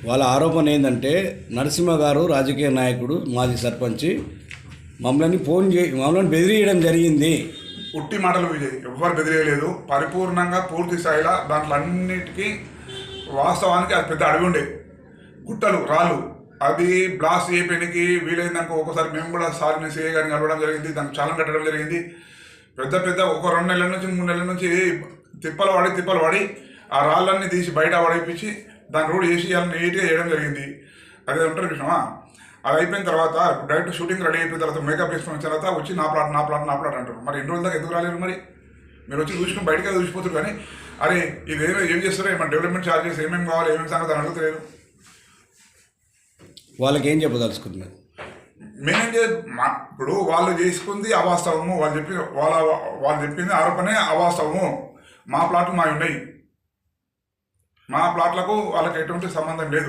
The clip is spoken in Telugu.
వాళ్ళ ఆరోపణ ఏంటంటే నరసింహ గారు రాజకీయ నాయకుడు, మాజీ సర్పంచి, మమ్మల్ని బెదిరియడం జరిగింది. ఉట్టి మాటలు విజయ్, ఎవ్వరు బెదిరియలేదు. పరిపూర్ణంగా పూర్తి స్థాయిలో దాంట్లో అన్నిటికీ వాస్తవానికి అది పెద్ద అడవి ఉండే, గుట్టలు రాళ్ళు, అది బ్లాస్ట్ చేయడానికి వీలైందనుకో. ఒకసారి మేము కూడా సార్ని సీఏ గారిని కలవడం జరిగింది, దానికి చాలం కట్టడం జరిగింది. పెద్ద ఒక 2 నెలల నుంచి 3 నెలల నుంచి తిప్పలు పడి ఆ రాళ్ళన్నీ తీసి బయట పడిపించి దాని రోడ్ చేసి నీట్గా చేయడం జరిగింది. అదే ఉంటారు విషయమా. అది అయిపోయిన తర్వాత డైరెక్ట్ షూటింగ్ రెడీ అయిపోయిన తర్వాత మేకప్ వేసుకుని వచ్చిన తర్వాత వచ్చి నా ప్లాట్ అంటారు. మరి ఎన్ని రోజుల దాకా ఎందుకు రాలేరు? మరి మీరు వచ్చి చూసుకుని బయటకే చూసిపోతారు. కానీ అరే ఇది ఏం చేస్తారో, ఏమైనా డెవలప్మెంట్ ఛార్జెస్ ఏమేమి కావాలి, ఏమేమి సంగతి అని అడుగుతలేదు. వాళ్ళకి ఏం చెప్పదలుచుకుంటున్నారు? ఇప్పుడు వాళ్ళు చేసుకుంది అవాస్తవము, వాళ్ళు చెప్పింది ఆరోపణే అవాస్తవము. మా ప్లాట్లు మావి ఉన్నాయి, మా ప్లాట్లకు వాళ్ళకి ఎటువంటి సంబంధం లేదు.